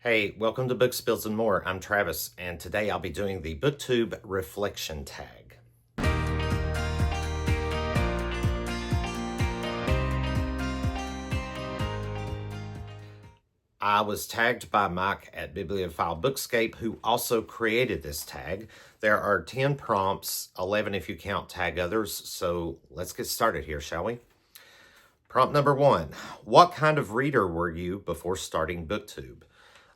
Hey, welcome to Book Spills and More. I'm Travis, and today I'll be doing the BookTube Reflection tag. I was tagged by Mike at Bibliophile Bookscape, who also created this tag. There are 10 prompts, 11 if you count tag others, so let's get started here, shall we? Prompt number 1. What kind of reader were you before starting BookTube?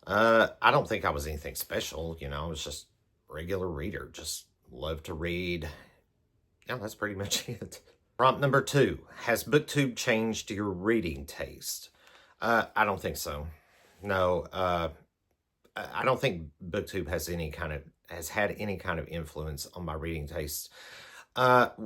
I don't think I was anything special, I was just a regular reader, just loved to read. Yeah, that's pretty much it. Prompt number 2, has BookTube changed your reading taste? I don't think so. No, I don't think BookTube has had any kind of influence on my reading taste. Not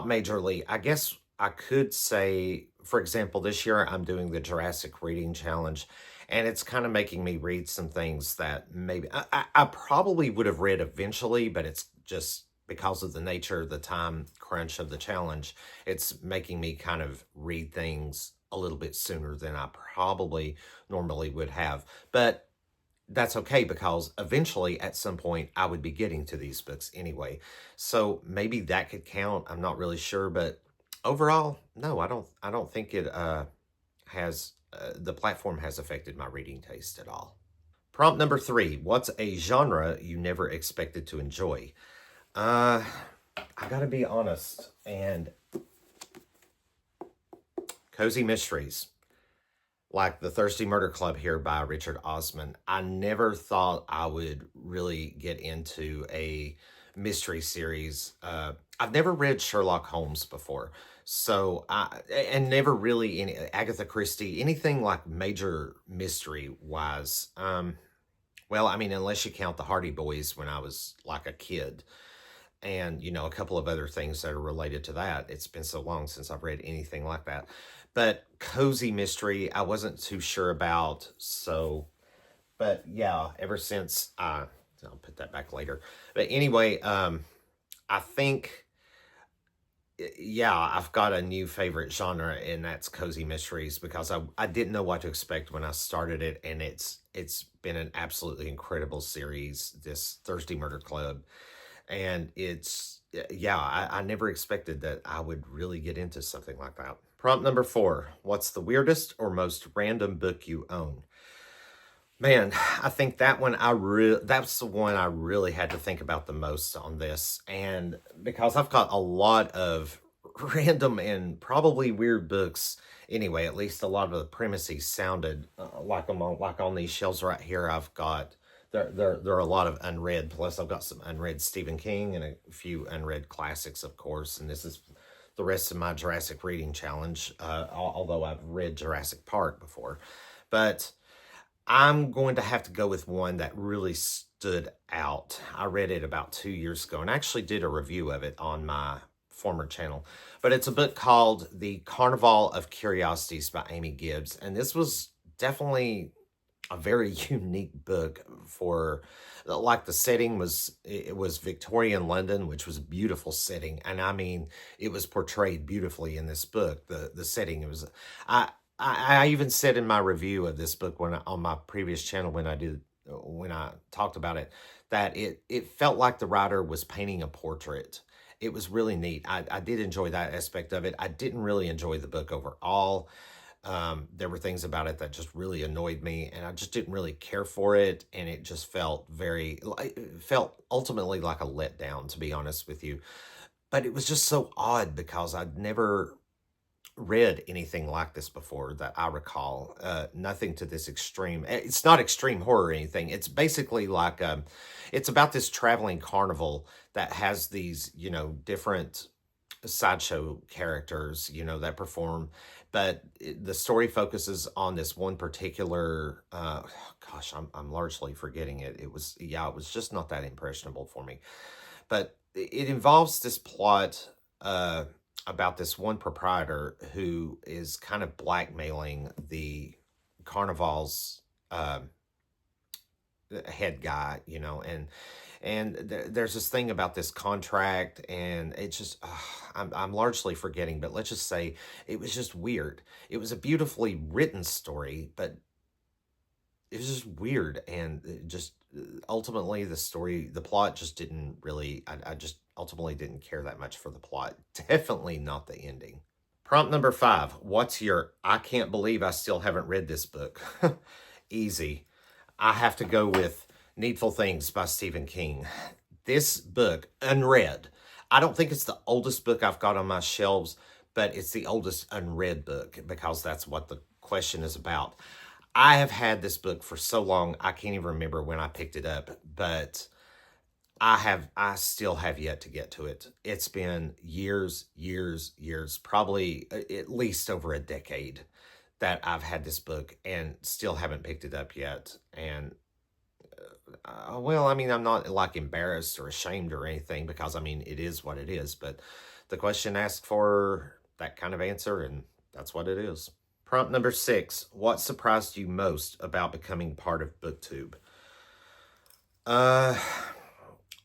majorly. I guess I could say, for example, this year I'm doing the Jurassic Reading Challenge, and it's kind of making me read some things that maybe I probably would have read eventually, but it's just because of the nature of the time crunch of the challenge, it's making me kind of read things a little bit sooner than I probably normally would have. But that's okay, because eventually at some point I would be getting to these books anyway. So maybe that could count. I'm not really sure, but overall, no, I don't think it has the platform has affected my reading taste at all. Prompt number 3, what's a genre you never expected to enjoy? I gotta be honest, and cozy mysteries, like The Thirsty Murder Club here by Richard Osman. I never thought I would really get into a mystery series. I've never read Sherlock Holmes before, and never really any Agatha Christie, anything like major mystery wise. Well, I mean, unless you count the Hardy Boys when I was like a kid, and a couple of other things that are related to that. It's been so long since I've read anything like that. But cozy mystery, I wasn't too sure about. But yeah, ever since I'll put that back later. But anyway, I think, yeah, I've got a new favorite genre, and that's cozy mysteries, because I didn't know what to expect when I started it, and it's been an absolutely incredible series, this Thirsty Murder Club. And I never expected that I would really get into something like that. Prompt number 4, what's the weirdest or most random book you own? Man, I think that's the one I really had to think about the most on this. And because I've got a lot of random and probably weird books anyway, at least a lot of the premises sounded like on these shelves right here. I've got there are a lot of unread, plus I've got some unread Stephen King and a few unread classics, of course, and this is the rest of my Jurassic Reading Challenge, although I've read Jurassic Park before. But I'm going to have to go with one that really stood out. I read it about 2 years ago and actually did a review of it on my former channel. But it's a book called The Carnival of Curiosities by Amy Gibbs, and this was definitely a very unique book. For like, the setting was Victorian London, which was a beautiful setting, and I mean, it was portrayed beautifully in this book. The setting, it was I even said in my review of this book on my previous channel when I talked about it, that it felt like the writer was painting a portrait. It was really neat. I did enjoy that aspect of it. I didn't really enjoy the book overall. There were things about it that just really annoyed me, and I just didn't really care for it, and it just felt ultimately like a letdown, to be honest with you. But it was just so odd, because I'd never read anything like this before that I recall. Nothing to this extreme. It's not extreme horror or anything. It's basically like, it's about this traveling carnival that has these, different sideshow characters, that perform, but the story focuses on this one particular, gosh, I'm largely forgetting it. It was just not that impressionable for me, but it involves this plot, about this one proprietor who is kind of blackmailing the carnival's head guy, there's this thing about this contract, and it's just, I'm largely forgetting, but let's just say it was just weird. It was a beautifully written story, but it was just weird, and it just ultimately the plot just didn't really. I just ultimately didn't care that much for the plot. Definitely not the ending. Prompt number 5. What's your I can't believe I still haven't read this book? Easy. I have to go with Needful Things by Stephen King. This book, unread. I don't think it's the oldest book I've got on my shelves, but it's the oldest unread book because that's what the question is about. I have had this book for so long, I can't even remember when I picked it up, but I still have yet to get to it. It's been years, probably at least over a decade that I've had this book and still haven't picked it up yet. And well, I mean, I'm not like embarrassed or ashamed or anything because I mean, it is what it is, but the question asked for that kind of answer, and that's what it is. Prompt number 6. What surprised you most about becoming part of BookTube? Uh,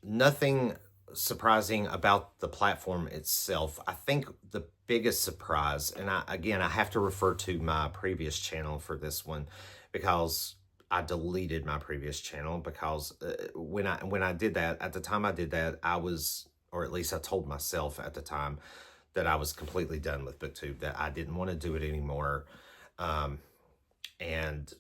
Nothing surprising about the platform itself. I think the biggest surprise, and I have to refer to my previous channel for this one because I deleted my previous channel because when I did that, at the time I did that, I was, or at least I told myself at the time that I was completely done with BookTube, that I didn't want to do it anymore. And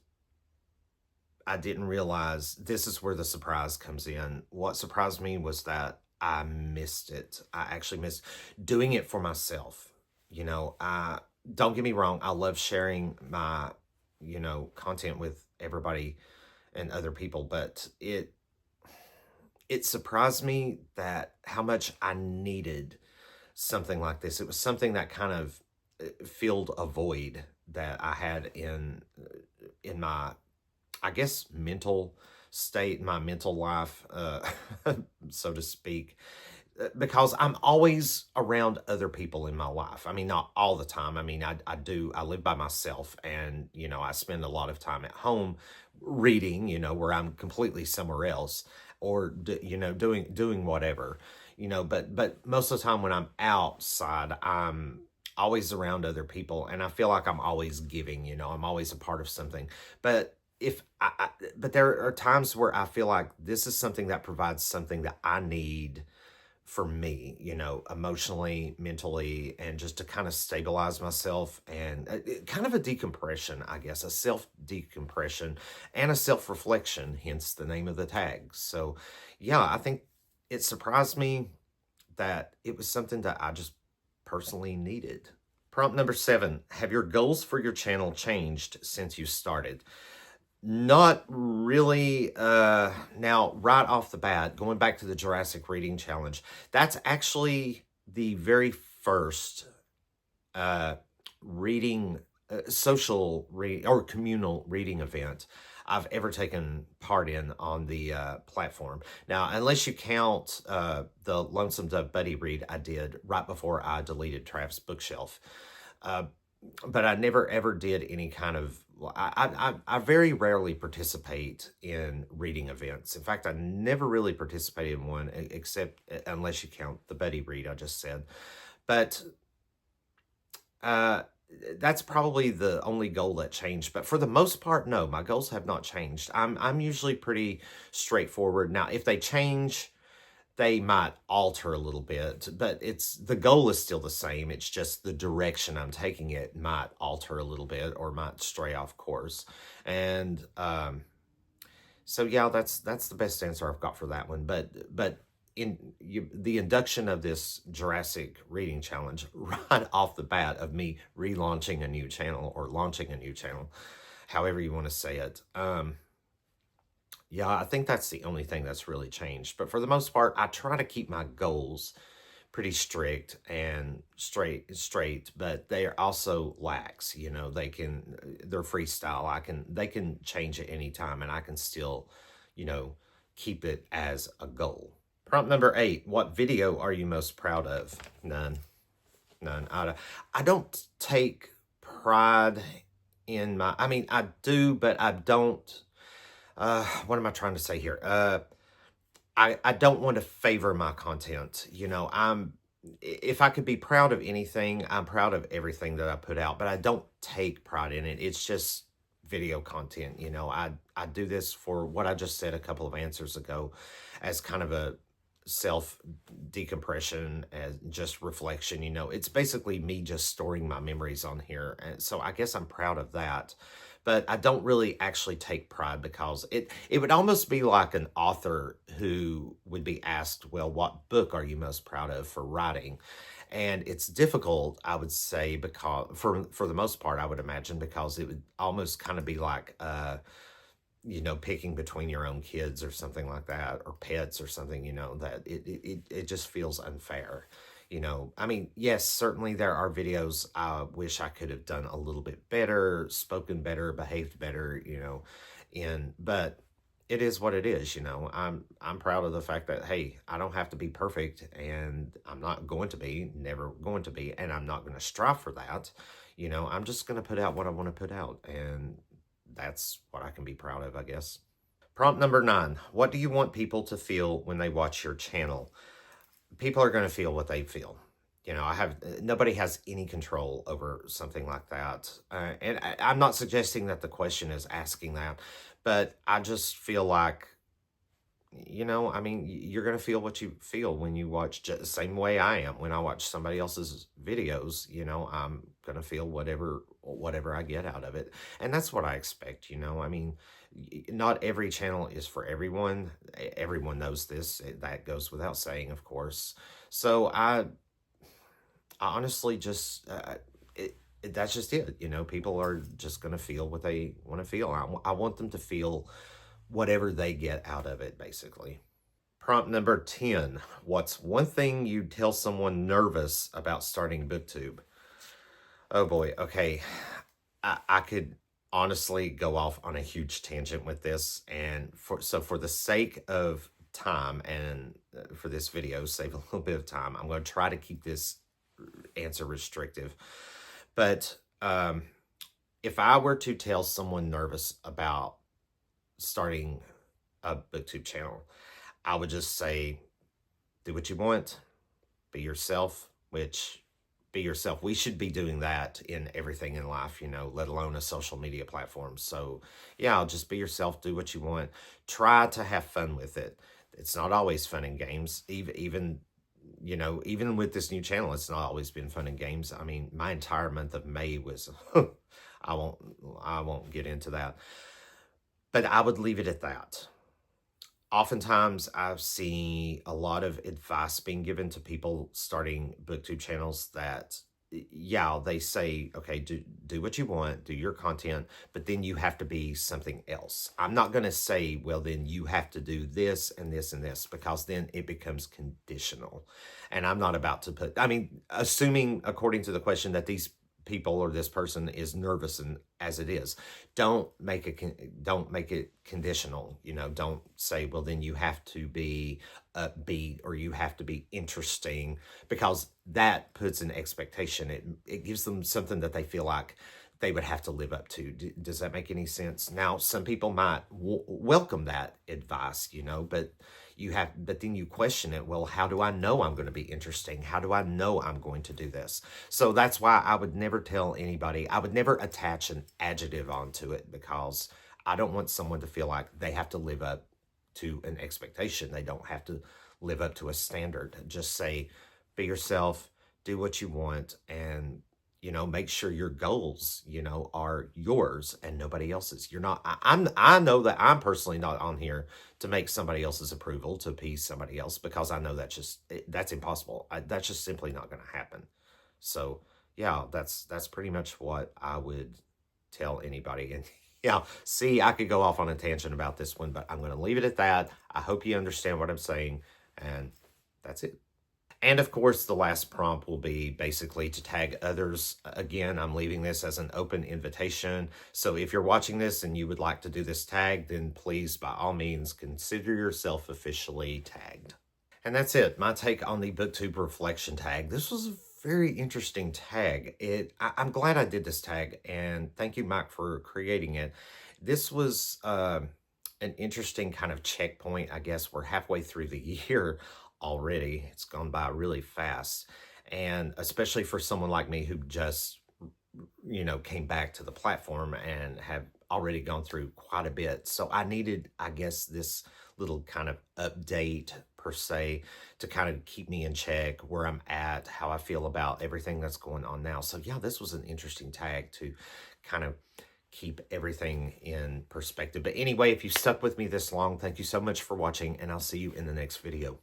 I didn't realize this is where the surprise comes in. What surprised me was that I missed it. I actually missed doing it for myself. You know, don't get me wrong. I love sharing my, content with everybody and other people, but it surprised me that how much I needed something like this. It was something that kind of filled a void that I had in my, I guess, mental state, my mental life, so to speak, because I'm always around other people in my life. I mean, not all the time. I mean, I live by myself, and, I spend a lot of time at home reading, where I'm completely somewhere else, or, doing whatever, but most of the time when I'm outside, I'm always around other people, and I feel like I'm always giving, I'm always a part of something. But but there are times where I feel like this is something that provides something that I need for me, emotionally, mentally, and just to kind of stabilize myself, and kind of a decompression, I guess, a self decompression and a self reflection, hence the name of the tag. So, yeah, I think it surprised me that it was something that I just personally needed. Prompt number 7. Have your goals for your channel changed since you started? Not really. Now, right off the bat, going back to the Jurassic Reading Challenge, that's actually the very first reading, social or communal reading event I've ever taken part in on the platform. Now, unless you count the Lonesome Dove Buddy read I did right before I deleted Trav's bookshelf. But I never ever did any kind of, I very rarely participate in reading events. In fact, I never really participated in one except unless you count the Betty read I just said. But that's probably the only goal that changed. But for the most part, no, my goals have not changed. I'm usually pretty straightforward. Now, if they change, they might alter a little bit, but the goal is still the same. It's just the direction I'm taking it might alter a little bit or might stray off course. And so yeah, that's the best answer I've got for that one. But the induction of this Jurassic Reading Challenge right off the bat of me relaunching a new channel or launching a new channel, however you want to say it. Yeah, I think that's the only thing that's really changed. But for the most part, I try to keep my goals pretty strict and straight, but they are also lax. They're freestyle. They can change at any time, and I can still, keep it as a goal. Prompt number 8. What video are you most proud of? None. I don't take pride in I mean, I do, but I don't. What am I trying to say here? I don't want to favor my content. If I could be proud of anything, I'm proud of everything that I put out, but I don't take pride in it. It's just video content. You know, I do this for what I just said a couple of answers ago as kind of a self decompression, as just reflection. You know, it's basically me just storing my memories on here. And so I guess I'm proud of that. But I don't really actually take pride, because it would almost be like an author who would be asked, well, what book are you most proud of for writing? And it's difficult, I would say, because for the most part, I would imagine, because it would almost kind of be like you know, picking between your own kids or something like that, or pets or something, you know, that it just feels unfair. You know, I mean, yes, certainly there are videos I wish I could have done a little bit better, spoken better, behaved better, you know, but it is what it is, you know. I'm proud of the fact that, hey, I don't have to be perfect, and I'm not going to be, never going to be, and I'm not going to strive for that. You know, I'm just going to put out what I want to put out, and that's what I can be proud of, I guess. Prompt number 9. What do you want people to feel when they watch your channel? People are going to feel what they feel. You know, nobody has any control over something like that. And I'm not suggesting that the question is asking that, but I just feel like, you know, I mean, you're going to feel what you feel when you watch, just the same way I am. When I watch somebody else's videos, you know, I'm going to feel whatever I get out of it. And that's what I expect, you know. I mean, not every channel is for everyone. Everyone knows this. That goes without saying, of course. So I honestly just, that's just it. You know, people are just going to feel what they want to feel. I want them to feel whatever they get out of it, basically. Prompt number 10. What's one thing you'd tell someone nervous about starting BookTube? Oh boy. Okay. I could honestly go off on a huge tangent with this. And for the sake of time, and for this video, save a little bit of time, I'm going to try to keep this answer restrictive. But if I were to tell someone nervous about starting a BookTube channel, I would just say, do what you want, be yourself, which be yourself. We should be doing that in everything in life, you know, let alone a social media platform. So yeah, I'll just be yourself, do what you want, try to have fun with it. It's not always fun and games. Even you know, even with this new channel, it's not always been fun and games. I mean, my entire month of May was, I won't get into that, but I would leave it at that. Oftentimes I see a lot of advice being given to people starting BookTube channels that, yeah, they say, okay, do what you want, do your content, but then you have to be something else. I'm not going to say, well, then you have to do this and this and this, because then it becomes conditional. And I'm not about to put, I mean, assuming according to the question that these people or this person is nervous, and as it is, don't make it conditional. You know, don't say, well, then you have to be upbeat or you have to be interesting, because that puts an expectation. It gives them something that they feel like they would have to live up to. Does that make any sense? Now, some people might welcome that advice, you know, but then you question it. Well, how do I know I'm going to be interesting? How do I know I'm going to do this? So that's why I would never tell anybody, I would never attach an adjective onto it, because I don't want someone to feel like they have to live up to an expectation. They don't have to live up to a standard. Just say, be yourself, do what you want, and you know, make sure your goals, you know, are yours and nobody else's. You're not, I know that I'm personally not on here to make somebody else's approval, to appease somebody else, because I know that's impossible. That's just simply not going to happen. So yeah, that's pretty much what I would tell anybody. And yeah, see, I could go off on a tangent about this one, but I'm going to leave it at that. I hope you understand what I'm saying, and that's it. And of course, the last prompt will be basically to tag others. Again, I'm leaving this as an open invitation. So if you're watching this and you would like to do this tag, then please, by all means, consider yourself officially tagged. And that's it, my take on the BookTube Reflection tag. This was a very interesting tag. I'm glad I did this tag, and thank you, Mike, for creating it. This was an interesting kind of checkpoint, I guess. We're halfway through the year already. It's gone by really fast. And especially for someone like me who just, you know, came back to the platform and have already gone through quite a bit. So I needed, I guess, this little kind of update per se to kind of keep me in check where I'm at, how I feel about everything that's going on now. So yeah, this was an interesting tag to kind of keep everything in perspective. But anyway, if you stuck with me this long, thank you so much for watching, and I'll see you in the next video.